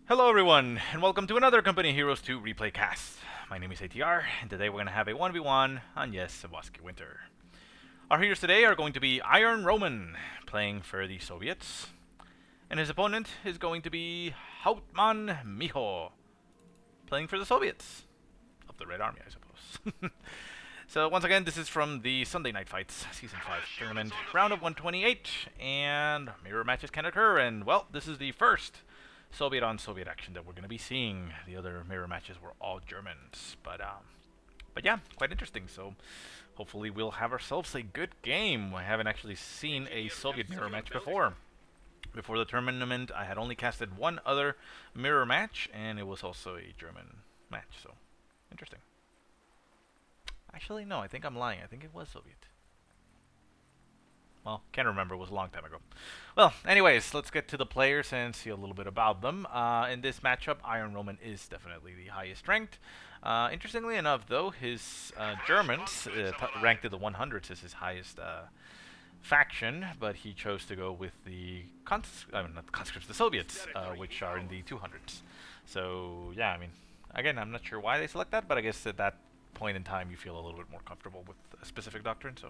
Hello everyone, and welcome to another Company Heroes 2 replay cast. My name is ATR, and today we're going to have a 1v1 on, yes, Semoskiy Winter. Our heroes today are going to be Ir0nRoman, playing for the Soviets, and his opponent is going to be Hauptmann Miho, playing for the Soviets, of the Red Army, I suppose. So once again, this is from the Sunday Night Fights Season 5 tournament, round of 128, and mirror matches can occur, and well, this is the first Soviet on Soviet action that we're going to be seeing. The other mirror matches were all Germans, but yeah, quite interesting. So hopefully we'll have ourselves a good game. I haven't actually seen a Soviet mirror match before. Before the tournament, I had only casted one other mirror match, and it was also a German match. So interesting. Actually, no, I think I'm lying. I think it was Soviet. Well, can't remember. It was a long time ago. Well, anyways, let's get to the players and see a little bit about them. In this matchup, Ir0nRoman is definitely the highest ranked. Interestingly enough, though, his Germans, ranked in the 100s, is his highest faction, but he chose to go with the not the conscripts, the Soviets, which are in the 200s. So, yeah, I mean, again, I'm not sure why they select that, but I guess at that point in time, you feel a little bit more comfortable with a specific doctrine, so...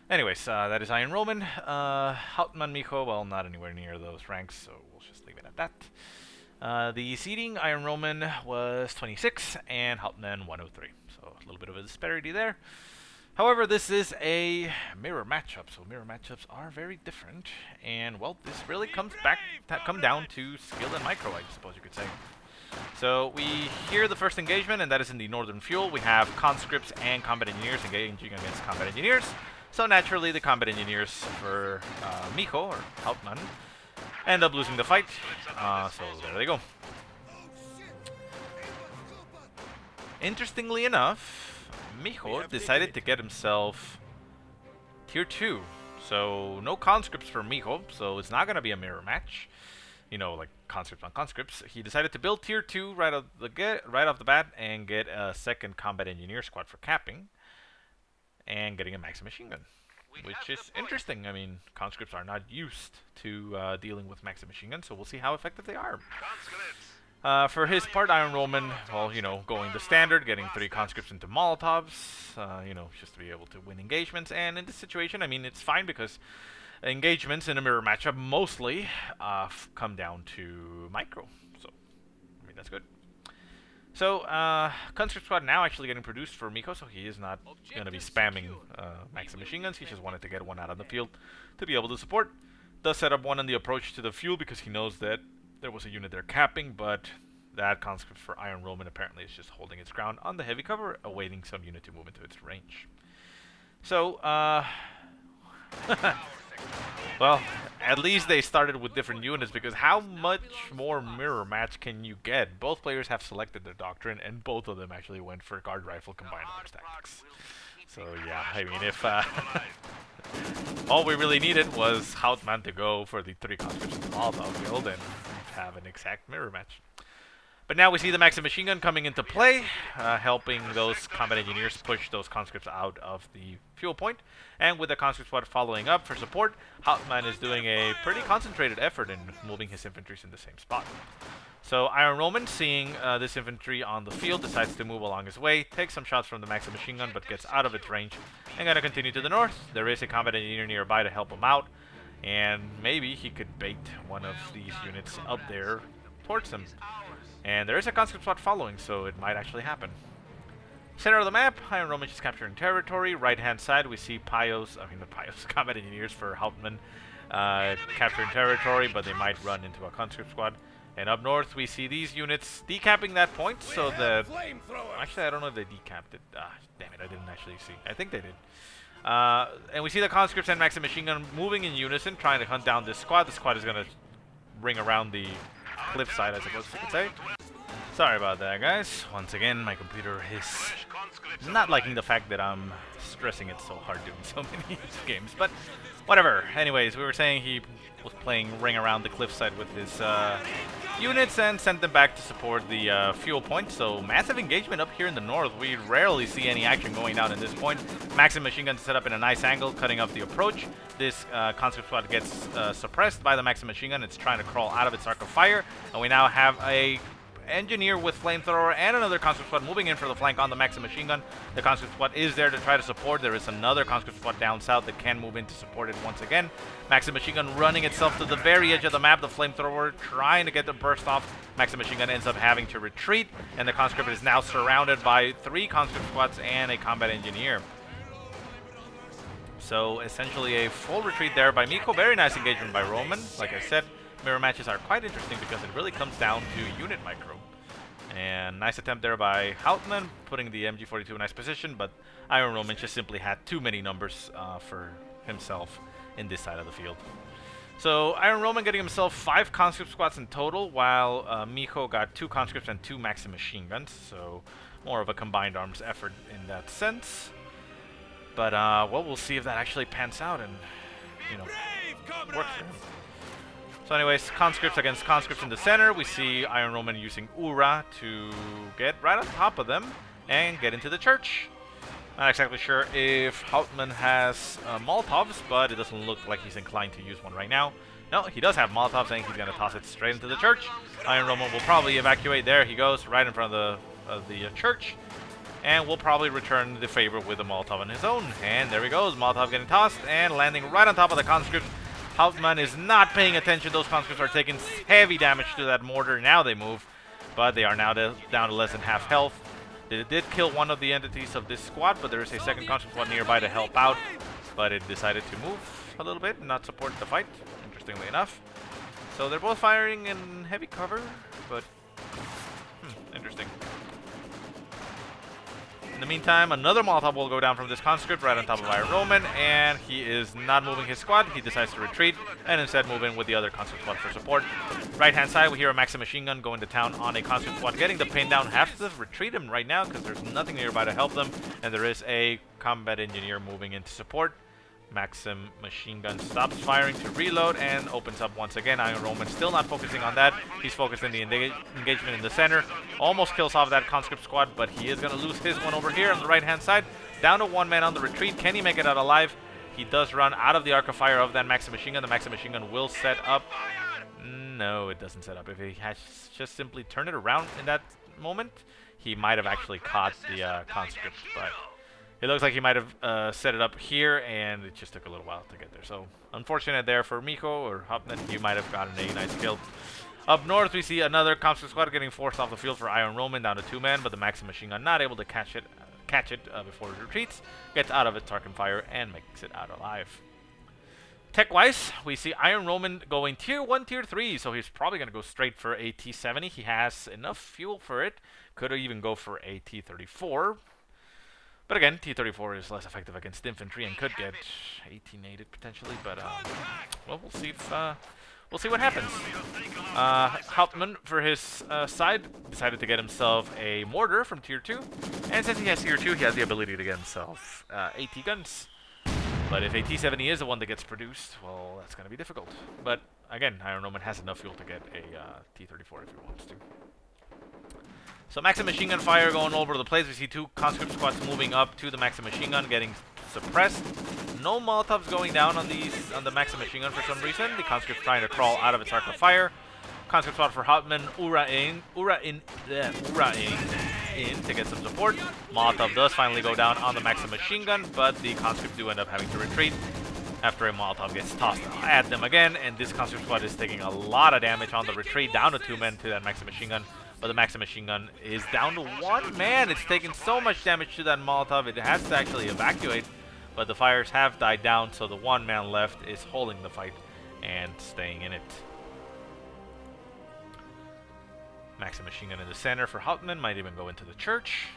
Anyways, that is Ir0nRoman. Hauptmann Miho, well, not anywhere near those ranks, so we'll just leave it at that. The seeding, Ir0nRoman was 26, and Hauptmann 103. So a little bit of a disparity there. However, this is a mirror matchup, so mirror matchups are very different. And, well, this really come down to skill and micro, I suppose you could say. So we hear the first engagement, and that is in the Northern Fuel. We have conscripts and combat engineers engaging against combat engineers. So naturally, the combat engineers for Miho, or Hauptmann, end up losing the fight. So there they go. Interestingly enough, Miho decided to get himself Tier 2. So no conscripts for Miho, so it's not going to be a mirror match. You know, like conscripts on conscripts. He decided to build Tier 2 right off the bat and get a second combat engineer squad for capping. And getting a maxi machine gun, which is interesting. I mean, conscripts are not used to dealing with maxi machine guns, so we'll see how effective they are. For his part, Ir0nRoman, well, you know, going the standard, getting 3 conscripts into Molotovs, you know, just to be able to win engagements. And in this situation, I mean, it's fine because engagements in a mirror matchup mostly come down to micro. So, I mean, that's good. So, Conscript Squad now actually getting produced for Miho, so he is not going to be spamming maxi machine guns. He just wanted to get one out on the field to be able to support. Does set up one on the approach to the fuel because he knows that there was a unit there capping, but that Conscript for Ir0nRoman apparently is just holding its ground on the heavy cover, awaiting some unit to move into its range. So, well, at least they started with different units, because how much more mirror match can you get? Both players have selected their doctrine, and both of them actually went for guard rifle combined arms tactics. So yeah, I mean, if all we really needed was Hauptmann to go for the 3 conscripts in the Molotov guild and have an exact mirror match. But now we see the maxi machine gun coming into play, helping those combat engineers push those conscripts out of the fuel point. And with the conscript squad following up for support, Hauptmann is doing a pretty concentrated effort in moving his infantry in the same spot. So Ir0nRoman, seeing this infantry on the field, decides to move along his way, takes some shots from the maxi machine gun, but gets out of its range, and gonna continue to the north. There is a combat engineer nearby to help him out, and maybe he could bait one of these units up there towards him. And there is a conscript squad following, so it might actually happen. Center of the map, Ir0nRoman is capturing territory. Right-hand side, we see combat engineers for Hauptmann capturing territory, but they might run into a conscript squad. And up north, we see these units decapping that point, so that... Actually, I don't know if they decapped it. Damn it, I didn't actually see. I think they did. And we see the conscripts and maxi machine gun moving in unison, trying to hunt down this squad. The squad is going to ring around the cliffside, I suppose you could say. Sorry about that, guys. Once again, my computer is not liking the fact that I'm stressing it so hard doing so many games, but whatever. Anyways, we were saying he was playing Ring Around the Cliffside with his units and sent them back to support the fuel point. So massive engagement up here in the north. We rarely see any action going down at this point. Maxim machine gun set up in a nice angle, cutting off the approach. This conscript squad gets suppressed by the Maxim machine gun. It's trying to crawl out of its arc of fire, and we now have a engineer with flamethrower and another conscript squad moving in for the flank on the Maxim machine gun. The conscript squad is there to try to support. There is another conscript squad down south that can move in to support it once again. Maxim machine gun running itself to the very edge of the map. The flamethrower trying to get the burst off. Maxim machine gun ends up having to retreat, and the conscript is now surrounded by 3 conscript squads and a combat engineer. So essentially a full retreat there by Miho. Very nice engagement by Roman. Like I said, mirror matches are quite interesting because it really comes down to unit micro. And nice attempt there by Hauptmann, putting the MG42 in a nice position, but Ir0nRoman just simply had too many numbers for himself in this side of the field. So Ir0nRoman getting himself 5 conscript squads in total, while Miho got 2 conscripts and 2 Maxim machine guns, so more of a combined arms effort in that sense. But well, we'll see if that actually pans out and, you know, works for him. So anyways, conscripts against conscripts in the center. We see Ir0nRoman using Ura to get right on top of them and get into the church. Not exactly sure if Hauptmann has Molotovs, but it doesn't look like he's inclined to use one right now. No, he does have Molotovs, and he's going to toss it straight into the church. Ir0nRoman will probably evacuate. There he goes, right in front of the church. And will probably return the favor with a Molotov on his own. And there he goes, Molotov getting tossed and landing right on top of the conscript. Hauptmann is not paying attention. Those conscripts are taking heavy damage to that mortar. Now they move, but they are now down to less than half health. They did kill one of the entities of this squad, but there is a second conscript squad nearby to help out. But it decided to move a little bit and not support the fight, interestingly enough. So they're both firing in heavy cover, but interesting. In the meantime, another Molotov will go down from this conscript right on top of Ir0nRoman, and he is not moving his squad. He decides to retreat and instead move in with the other conscript squad for support. Right-hand side, we hear a Maxim machine gun going to town on a conscript squad, getting the pin down. Have to retreat him right now because there's nothing nearby to help them, and there is a combat engineer moving in to support. Maxim machine gun stops firing to reload and opens up once again. Ir0nRoman still not focusing on that. He's focused in the engagement in the center. Almost kills off that conscript squad, but he is going to lose his one over here on the right-hand side. Down to 1 man on the retreat. Can he make it out alive? He does run out of the arc of fire of that Maxim machine gun. The Maxim machine gun will set up. No, it doesn't set up. If he has just simply turned it around in that moment, he might have actually caught the conscript, but it looks like he might have set it up here, and it just took a little while to get there. So, unfortunate there for Miho or Hauptmann. You might have gotten a nice kill. Up north, we see another conscript squad getting forced off the field for Ir0nRoman, down to 2 men, but the Maxim machine gun not able to catch it before it retreats, gets out of its arc and fire, and makes it out alive. Tech-wise, we see Ir0nRoman going Tier 1, Tier 3, so he's probably going to go straight for a T-70. He has enough fuel for it. Could even go for a T-34. But again, T-34 is less effective against infantry and could get 18-aided potentially. But well, we'll see if we'll see what happens. Hauptmann, for his side, decided to get himself a mortar from Tier 2, and since he has Tier 2, he has the ability to get himself AT guns. But if a T-70 is the one that gets produced, well, that's going to be difficult. But again, Ir0nRoman has enough fuel to get a T-34 if he wants to. So Maxim machine gun fire going all over the place. We see 2 conscript squads moving up to the Maxim machine gun, getting suppressed. No Molotovs going down on the Maxim machine gun for some reason. The conscript trying to crawl out of its arc of fire. Conscript squad for Hauptmann, Ura in to get some support. Molotov does finally go down on the Maxim machine gun, but the conscript do end up having to retreat after a Molotov gets tossed at them again, and this conscript squad is taking a lot of damage on the retreat, down to 2 men to that Maxim machine gun. But the Maxim machine gun is down to 1 man. It's taken so much damage to that Molotov, it has to actually evacuate. But the fires have died down, so the 1 man left is holding the fight and staying in it. Maxim machine gun in the center for Hauptmann, might even go into the church.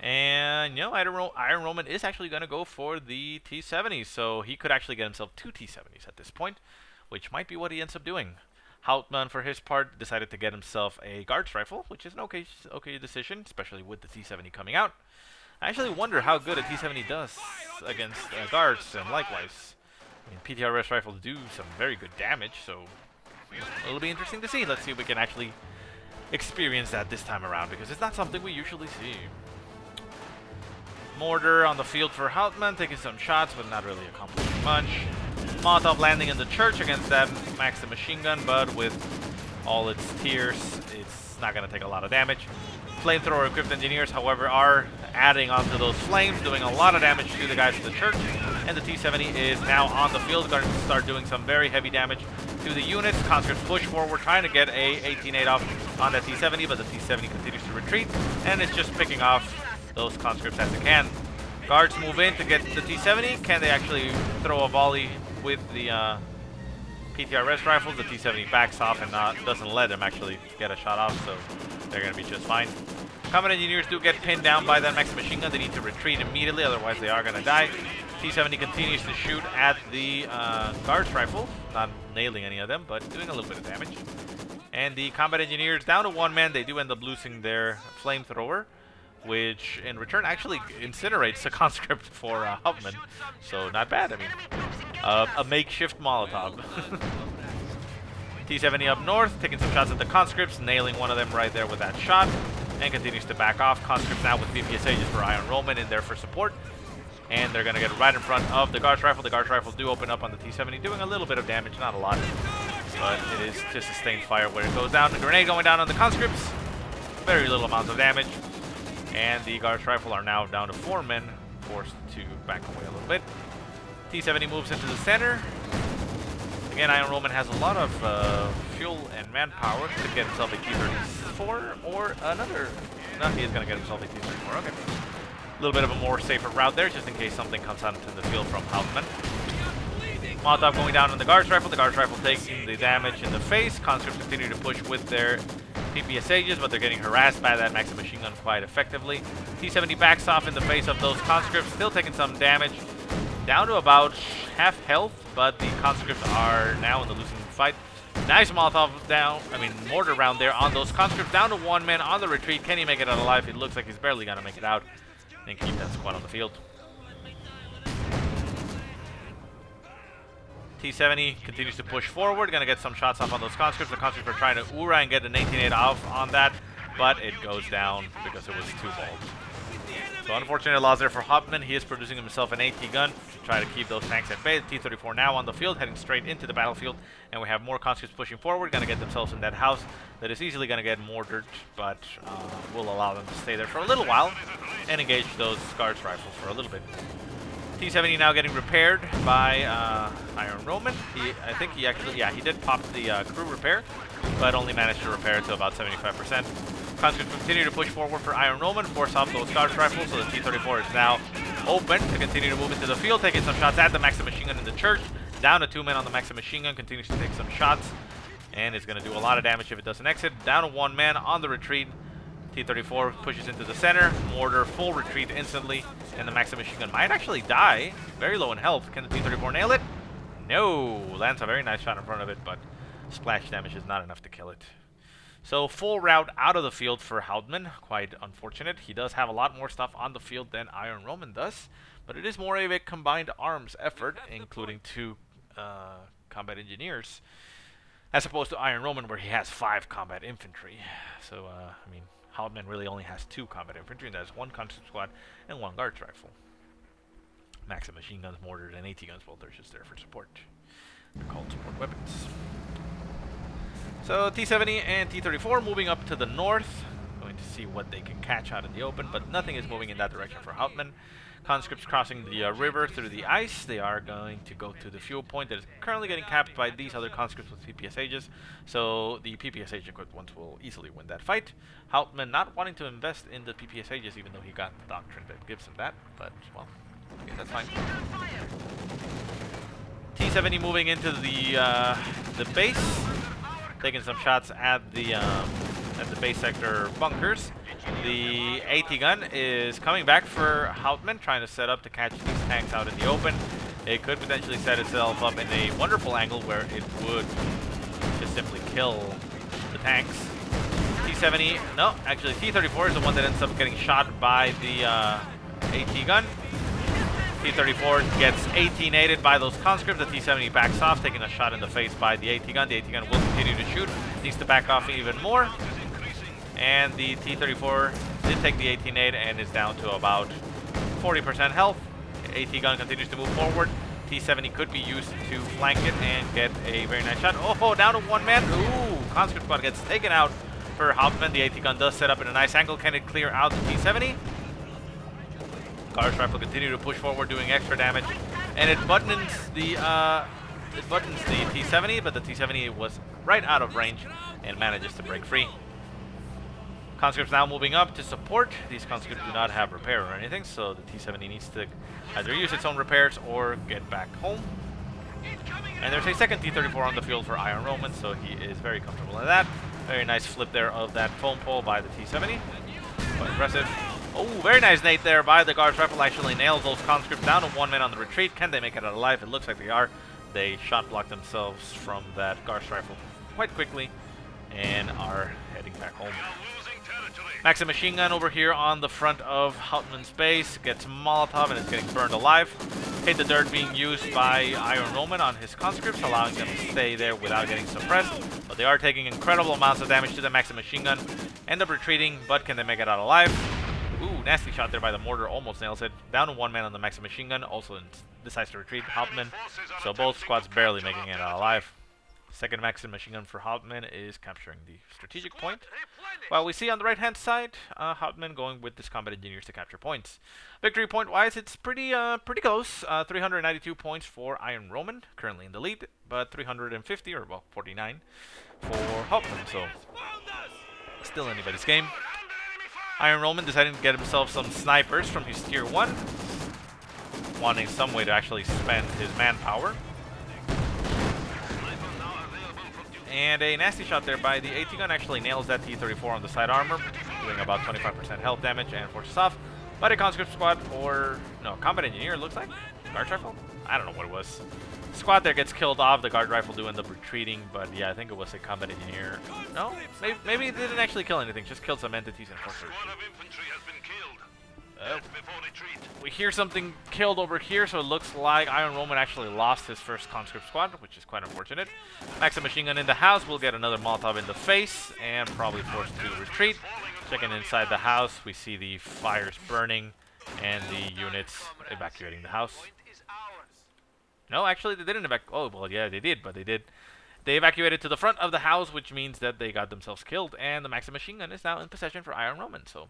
And, you know, Ir0nRoman is actually going to go for the T-70, so he could actually get himself 2 T-70s at this point, which might be what he ends up doing. Hauptmann, for his part, decided to get himself a guards rifle, which is an okay decision, especially with the T70 coming out. I actually wonder how good a T70 does against guards, and likewise. I mean, PTRS rifles do some very good damage, so it'll be interesting to see. Let's see if we can actually experience that this time around, because it's not something we usually see. Mortar on the field for Hauptmann, taking some shots, but not really accomplishing much. Molotov landing in the church against that Maxim machine gun, but with all its tiers, it's not going to take a lot of damage. Flamethrower equipped engineers, however, are adding onto those flames, doing a lot of damage to the guys in the church. And the T70 is now on the field, going to start doing some very heavy damage to the units. Conscripts push forward, trying to get a 18-8 off on that T70, but the T70 continues to retreat, and it's just picking off those conscripts as it can. Guards move in to get the T70. Can they actually throw a volley with the PTRS rifles? The T70 backs off and doesn't let them actually get a shot off, so they're going to be just fine. Combat engineers do get pinned down by that Maxim machine gun. They need to retreat immediately, otherwise they are going to die. T70 continues to shoot at the guards rifle, not nailing any of them, but doing a little bit of damage. And the combat engineers down to one man. They do end up losing their flamethrower, which in return actually incinerates a conscript for Hauptmann. So not bad. I mean, a makeshift Molotov. T70 up north, taking some shots at the conscripts, nailing one of them right there with that shot, and continues to back off. Conscripts now with PPSHs for Ir0nRoman in there for support. And they're going to get right in front of the guards rifle. The guards rifle do open up on the T70, doing a little bit of damage, not a lot. But it is just sustained fire where it goes down. The grenade going down on the conscripts, very little amounts of damage. And the guards rifle are now down to 4 men, forced to back away a little bit. T70 moves into the center. Again, Ir0nRoman has a lot of fuel and manpower to get himself a T34 or another. No, he is going to get himself a T34. Okay. A little bit of a more safer route there, just in case something comes out into the field from Hauptmann. Molotov going down on the guards rifle. The guards rifle taking the damage in the face. Conscripts continue to push with their PPSHs, but they're getting harassed by that Maxim machine gun quite effectively. T70 backs off in the face of those conscripts, still taking some damage. Down to about half health, but the conscripts are now in the losing fight. Nice Molotov down, mortar round there on those conscripts. Down to 1 man on the retreat. Can he make it out alive? It looks like he's barely going to make it out and keep that squad on the field. T70 continues to push forward, gonna get some shots off on those conscripts. The conscripts are trying to Ura and get an 18-8 off on that, but it goes down because it was too bold. So unfortunate loss there for Hauptmann. He is producing himself an AT gun to try to keep those tanks at bay. The T-34 now on the field, heading straight into the battlefield, and we have more conscripts pushing forward, gonna get themselves in that house that is easily gonna get mortared, but will allow them to stay there for a little while and engage those guards rifles for a little bit. T-70 now getting repaired by Ir0nRoman. I think he actually, yeah, he did pop the crew repair, but only managed to repair it to about 75%. Conscripts continue to push forward for Ir0nRoman, force off those guards rifles, so the T-34 is now open to continue to move into the field, taking some shots at the Maxim machine gun in the church. Down to 2 men on the Maxim machine gun, continues to take some shots, and is going to do a lot of damage if it doesn't exit. Down to 1 man on the retreat. T-34 pushes into the center, mortar, full retreat instantly, and the Maxim machine gun might actually die. Very low in health. Can the T-34 nail it? No. Lands a very nice shot in front of it, but splash damage is not enough to kill it. So full route out of the field for Hauptmann. Quite unfortunate. He does have a lot more stuff on the field than Ir0nRoman does, but it is more of a combined arms effort, including 2 combat engineers, as opposed to Ir0nRoman, where he has 5 combat infantry. So, Hauptmann really only has 2 combat infantry, and that's 1 conscript squad and 1 guards rifle. Maxim machine guns, mortars, and AT guns, well, they're just there for support. They're called support weapons. So T-70 and T-34 moving up to the north, going to see what they can catch out in the open, but nothing is moving in that direction for Hauptmann. Conscripts crossing the river through the ice. They are going to go to the fuel point that is currently getting capped by these other conscripts with PPSHs. So the PPSH equipped ones will easily win that fight. Hauptmann not wanting to invest in the PPSHs, even though he got the doctrine that gives him that. But, well, okay, that's fine. T-70 moving into the base, taking some shots at the base sector bunkers. The AT gun is coming back for Hauptmann, trying to set up to catch these tanks out in the open. It could potentially set itself up in a wonderful angle where it would just just simply kill the tanks. T70, no, actually T34 is the one that ends up getting shot by the AT gun. T34 gets 18-aided by those conscripts. The T70 backs off, taking a shot in the face by the AT gun. The AT gun will continue to shoot, needs to back off even more. And the T34 did take the 18-aid and is down to about 40% health. AT gun continues to move forward. T70 could be used to flank it and get a very nice shot. Oh, down to one man. Ooh, conscript squad gets taken out for Hauptmann. The AT gun does set up in a nice angle. Can it clear out the T70? Guards rifle continue to push forward, doing extra damage, and it buttons the T70, but the T70 was right out of range and manages to break free. Conscripts now moving up to support. These conscripts do not have repair or anything, so the T70 needs to either use its own repairs or get back home. And there's a second T34 on the field for Ir0nRoman, so he is very comfortable in that. Very nice flip there of that foam pole by the T70. Quite impressive. Oh, very nice nade there by the Guards Rifle. Actually nails those conscripts down to one man on the retreat. Can they make it out alive? It looks like they are. They shot blocked themselves from that Guards Rifle quite quickly and are heading back home. Maxim machine gun over here on the front of Hauptmann's base gets Molotov and is getting burned alive. Hate the dirt being used by Ir0nRoman on his conscripts, allowing them to stay there without getting suppressed. But they are taking incredible amounts of damage to the Maxim machine gun. End up retreating, but can they make it out alive? Ooh, nasty shot there by the mortar, almost nails it. Down to one man on the Maxim machine gun, also decides to retreat, Hauptmann. So both squads barely making it out alive. Second Maxim machine gun for Hauptmann is capturing the strategic point. While we see on the right-hand side, Hauptmann going with this combat engineers to capture points. Victory point-wise, it's pretty close. 392 points for Ir0nRoman, currently in the lead, but 350, or well, 49 for Hauptmann. So still anybody's game. Ir0nRoman deciding to get himself some snipers from his tier 1, wanting some way to actually spend his manpower. And a nasty shot there by the AT gun actually nails that T34 on the side armor, doing about 25% health damage and forces off. But a conscript squad, or no, combat engineer, looks like guard rifle. I don't know what it was. Squad there gets killed off. The guard rifle do end up retreating, but yeah, I think it was a combat engineer. No, maybe it didn't actually kill anything, just killed some entities and forced retreat. We hear something killed over here, so it looks like Ir0nRoman actually lost his first conscript squad, which is quite unfortunate. Maxim machine gun in the house will get another Molotov in the face and probably forced to retreat. Checking inside the house, we see the fires burning and the units evacuating the house. No, actually they didn't evacuate. Oh, well, yeah, they did, but they did. They evacuated to the front of the house, which means that they got themselves killed, and the Maxim machine gun is now in possession for Ir0nRoman. So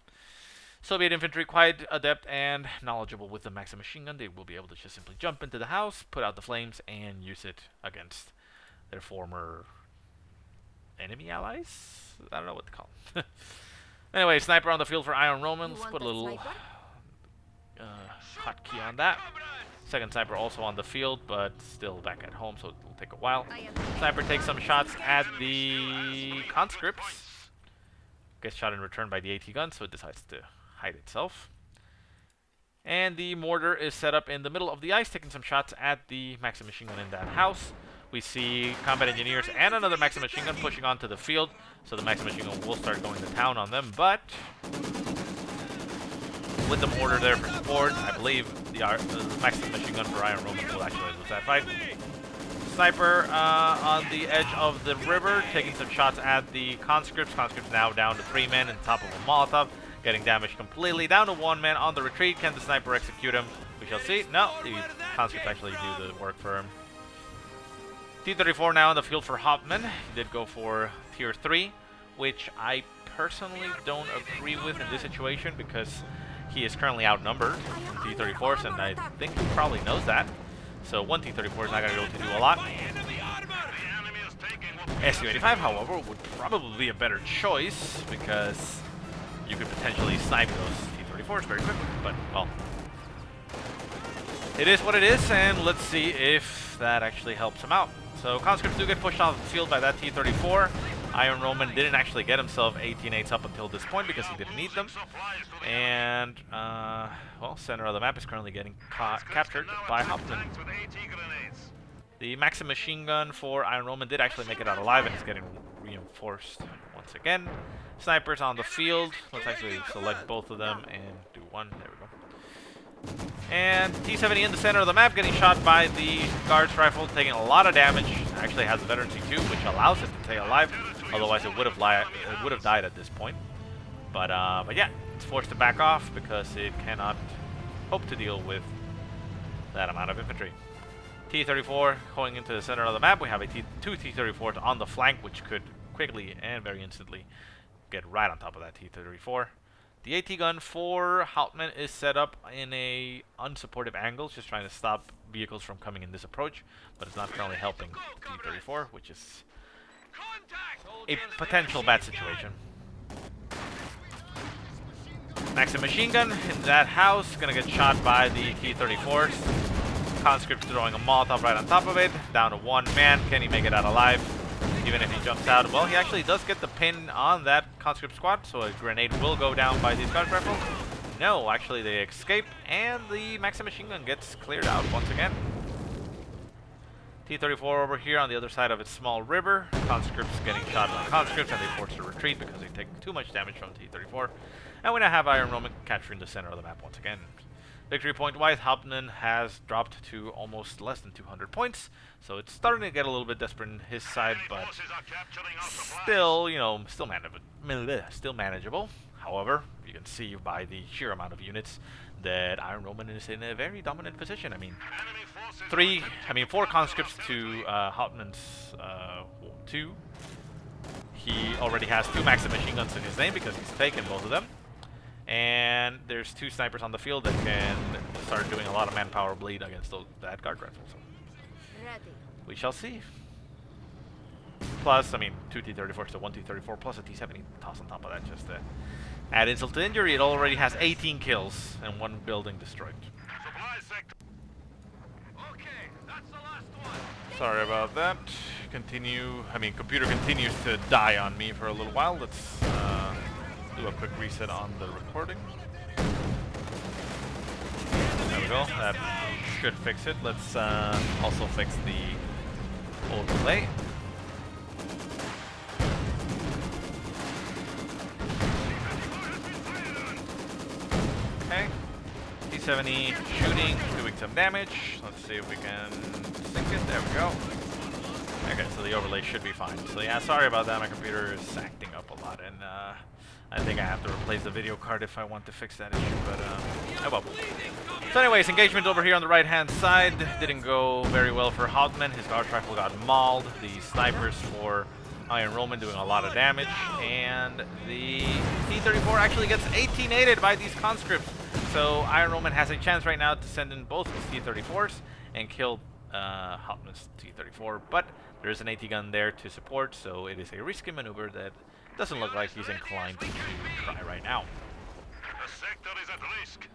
Soviet infantry quite adept and knowledgeable with the Maxim machine gun. They will be able to just simply jump into the house, put out the flames, and use it against their former enemy allies? I don't know what to call them. Anyway, sniper on the field for Ir0nRoman. Let's put a little hotkey on that. Second sniper also on the field, but still back at home, so it will take a while. Sniper takes some shots at the conscripts. Gets shot in return by the AT gun, so it decides to hide itself. And the mortar is set up in the middle of the ice, taking some shots at the Maxim machine gun in that house. We see combat engineers and another Maxim machine gun pushing onto the field, so the Maxim machine gun will start going to town on them, but with the mortar there for support, I believe the Maxim machine gun for Ir0nRoman will actually lose that fight. Sniper on the edge of the river, taking some shots at the conscripts. Conscripts now down to 3 men on top of a Molotov, getting damaged completely. Down to 1 man on the retreat. Can the sniper execute him? We shall see. No, the conscripts actually do the work for him. T-34 now on the field for Hauptmann. He did go for tier 3, which I personally don't agree with in this situation because he is currently outnumbered from T-34s, and I think he probably knows that. So one T-34 is not going to be able to do a lot. Su-85, however, would probably be a better choice because you could potentially snipe those T-34s very quickly. But, well, it is what it is, and let's see if that actually helps him out. So conscripts do get pushed off the field by that T-34. Ir0nRoman didn't actually get himself 18-8s up until this point because he didn't need them. And, well, center of the map is currently getting captured by Hauptmann. The Maxim machine gun for Ir0nRoman did actually make it out alive and is getting reinforced once again. Snipers on the field. Let's actually select both of them and do one. There we go. And T-70 in the center of the map getting shot by the guard's rifle, taking a lot of damage. Actually has a veteran C2, which allows it to stay alive. Otherwise, it would have died at this point. But yeah, it's forced to back off because it cannot hope to deal with that amount of infantry. T-34 going into the center of the map. We have two T-34s on the flank, which could quickly and very instantly get right on top of that T-34. The AT gun for Hauptmann is set up in a unsupportive angle, just trying to stop vehicles from coming in this approach, but it's not currently helping the T-34, which is a potential bad situation. Maxim machine gun in that house, gonna get shot by the T-34s. Conscript throwing a Molotov right on top of it. Down to one man. Can he make it out alive? Even if he jumps out. Well, he actually does get the pin on that conscript squad, so a grenade will go down by these guard rifles. No, actually they escape, and the Maxim machine gun gets cleared out once again. T-34 over here on the other side of its small river. Conscripts getting shot by conscripts, and they force to retreat because they take too much damage from T-34. And we now have Ir0nRoman capturing the center of the map once again. Victory point-wise, Hauptmann has dropped to almost less than 200 points, so it's starting to get a little bit desperate on his side, but still, you know, still manageable. However, you can see by the sheer amount of units that Ir0nRoman is in a very dominant position. I mean, 4 conscripts to Hauptmann's 2. He already has 2 Maxim machine guns in his name because he's taken both of them. And there's 2 snipers on the field that can start doing a lot of manpower bleed against that guard rifle. So we shall see. Plus, I mean, 2 T-34s to 1 T-34 plus a T-70 toss on top of that just to add insult to injury. It already has 18 kills and 1 building destroyed. Sorry about that. Computer continues to die on me for a little while. Let's do a quick reset on the recording. There we go. That should fix it. Let's also fix the overlay. Okay. T-70 shooting, doing some damage. Let's see if we can sync it. There we go. Okay, so the overlay should be fine. So yeah, sorry about that. My computer is acting up a lot, and I think I have to replace the video card if I want to fix that issue, but oh well. So anyways, engagement over here on the right-hand side didn't go very well for Hauptmann. His guard rifle got mauled. The snipers for Ir0nRoman doing a lot of damage, and the T-34 actually gets 18-aided by these conscripts. So Ir0nRoman has a chance right now to send in both his T-34s and kill Hauptmann's T-34, but there is an AT gun there to support, so it is a risky maneuver that doesn't look like he's inclined to try right now. The sector is at risk.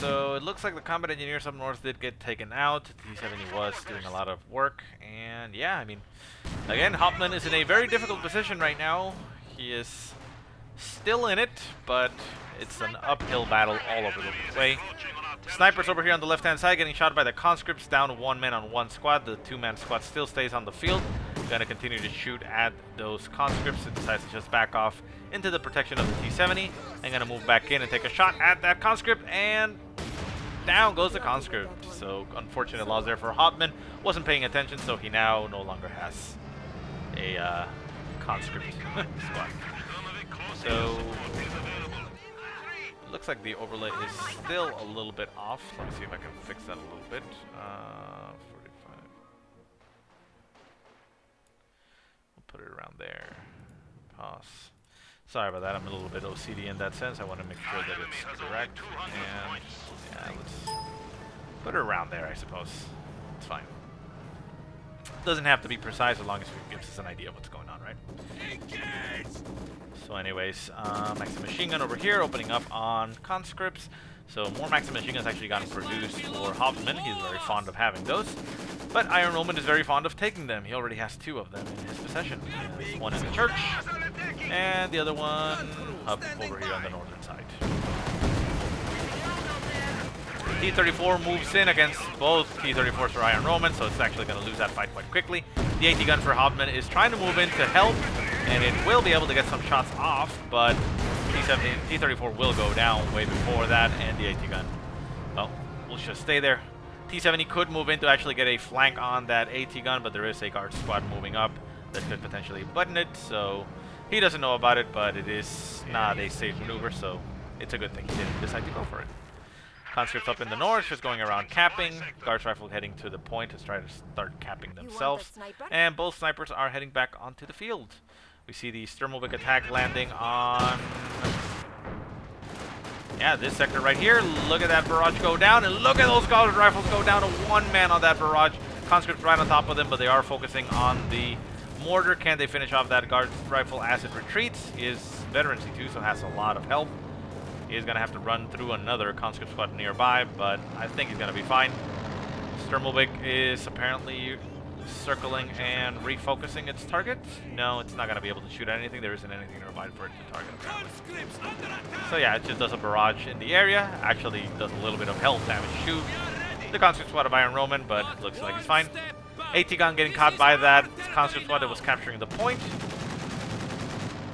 So it looks like the combat engineers up north did get taken out. T-70 was doing a lot of work, and yeah, I mean, again, Hauptmann is in a very difficult position right now. He is still in it, but it's an uphill battle all over the way. Snipers over here on the left-hand side getting shot by the conscripts, down to 1 man on 1 squad. The 2-man squad still stays on the field. Gonna continue to shoot at those conscripts. It decides to just back off into the protection of the T-70. And gonna move back in and take a shot at that conscript, and down goes the conscript. So unfortunate loss there for Hauptmann. Wasn't paying attention, so he now no longer has a conscript squad. So looks like the overlay is still a little bit off. Let me see if I can fix that a little bit. 45. We'll put it around there. Pause. Sorry about that. I'm a little bit OCD in that sense. I want to make sure that it's correct. And yeah, let's put it around there, I suppose. It's fine. Doesn't have to be precise as long as it gives us an idea of what's going on, right? So anyways, Maxim machine gun over here, opening up on conscripts. So more Maxim machine guns actually gotten produced for Hauptmann. He's very fond of having those. But Ir0nRoman is very fond of taking them. He already has 2 of them in his possession. He has 1 in the church, and the other one up over here on the northern side. T-34 moves in against both T-34s for Ir0nRoman, so it's actually going to lose that fight quite quickly. The AT gun for Hauptmann is trying to move in to help, and it will be able to get some shots off, but T-34 will go down way before that, and the AT gun, well, will just stay there. T-70 could move in to actually get a flank on that AT gun, but there is a guard squad moving up that could potentially button it, so he doesn't know about it, but it is not a safe maneuver, so it's a good thing he didn't decide to go for it. Conscripts up in the north, just going around capping. Guards rifle heading to the point to try to start capping themselves. And both snipers are heading back onto the field. We see the Sturmovik attack landing on... yeah, this sector right here. Look at that barrage go down, and look at those guard rifles go down to one man on that barrage. Conscripts right on top of them, but they are focusing on the mortar. Can they finish off that guard rifle as it retreats? He is veteran C2, so has a lot of help. He's going to have to run through another conscript squad nearby, but I think he's going to be fine. Sturmovik is apparently circling and refocusing its target. No, it's not going to be able to shoot at anything. There isn't anything nearby for it to target, apparently. So yeah, it just does a barrage in the area. Actually does a little bit of health damage to the conscript squad of Ir0nRoman, but looks like it's fine. AT gun getting caught by that conscript squad that was capturing the point.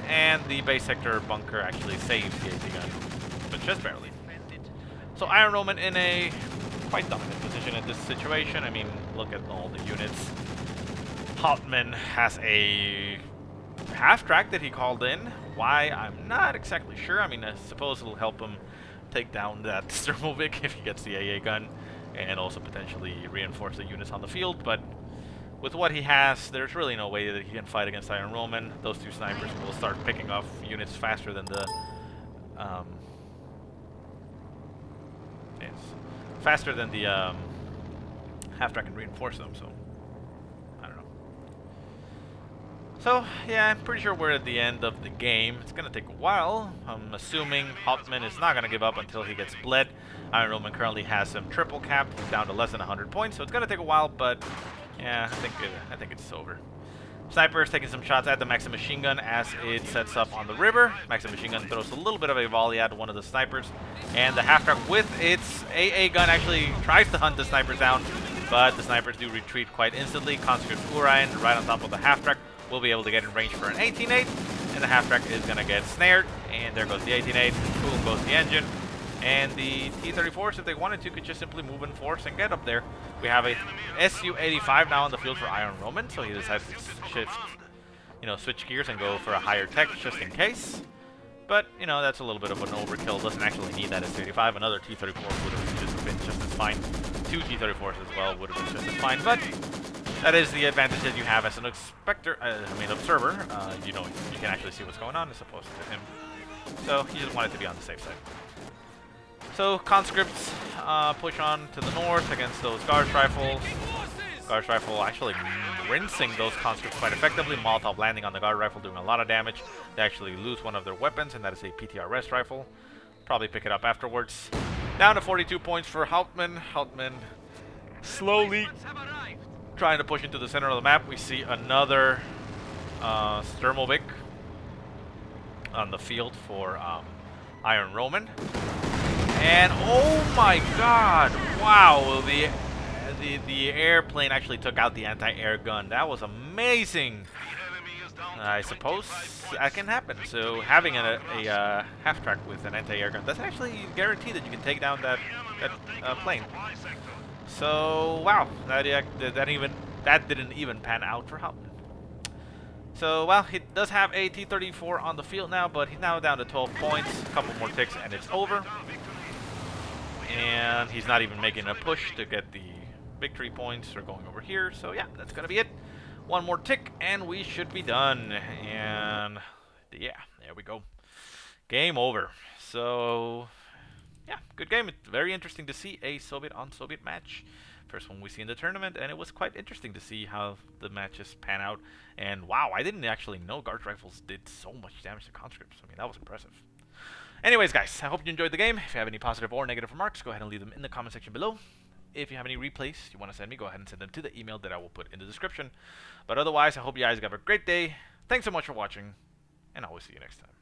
And the base sector bunker actually saves the AT gun, but just barely. So Ir0nRoman in a quite dominant position in this situation. I mean, look at all the units. Hauptmann has a half-track that he called in. Why? I'm not exactly sure. I mean, I suppose it'll help him take down that Sturmovik if he gets the AA gun, and also potentially reinforce the units on the field, but with what he has, there's really no way that he can fight against Ir0nRoman. Those two snipers will start picking off units faster than the half-track can reinforce them, so I don't know. So yeah, I'm pretty sure we're at the end of the game. It's gonna take a while. I'm assuming Hauptmann is not gonna give up until he gets bled. Ir0nRoman currently has him triple capped. He's down to less than 100 points, so it's gonna take a while, but yeah, I think it's over. Sniper is taking some shots at the Maxim machine gun as it sets up on the river. Maxim machine gun throws a little bit of a volley at one of the snipers, and the half-track with its AA gun actually tries to hunt the snipers down, but the snipers do retreat quite instantly. Conscript Urian right on top of the half-track will be able to get in range for an 18-8, and the half-track is going to get snared, and there goes the 18-8, boom goes the engine. And the T-34s, if they wanted to, could just simply move in force and get up there. We have a Su-85 now on the field for Ir0nRoman, so he decides to shift, switch gears and go for a higher tech just in case. But, that's a little bit of an overkill. Doesn't actually need that Su-85. Another T-34 would have just been just as fine. Two T-34s as well would have been just as fine. But that is the advantage that you have as an observer. You can actually see what's going on as opposed to him. So he just wanted to be on the safe side. So conscripts push on to the north against those Guards rifles. Guards rifle actually rinsing those conscripts quite effectively. Molotov landing on the Guard rifle doing a lot of damage. They actually lose one of their weapons, and that is a PTRS rifle. Probably pick it up afterwards. Down to 42 points for Hauptmann. Hauptmann slowly trying to push into the center of the map. We see another Sturmovik on the field for Ir0nRoman. And oh my god, wow, the airplane actually took out the anti-air gun. That was amazing. I suppose that can happen. So having a half-track with an anti-air gun doesn't actually guarantee that you can take down that plane. So wow, that didn't even pan out for Hauptmann. So, well, he does have a T-34 on the field now, but he's now down to 12 points. A couple more ticks and it's over. And he's not even making a push to get the victory points or going over here. So, yeah, that's going to be it. One more tick and we should be done. And, yeah, there we go. Game over. So, yeah, good game. It's very interesting to see a Soviet-on-Soviet match. First one we see in the tournament, and it was quite interesting to see how the matches pan out. And wow, I didn't actually know Guard rifles did so much damage to conscripts. I mean, that was impressive. Anyways, guys, I hope you enjoyed the game. If you have any positive or negative remarks, go ahead and leave them in the comment section below. If you have any replays you want to send me, go ahead and send them to the email that I will put in the description. But otherwise, I hope you guys have a great day. Thanks so much for watching, and I will see you next time.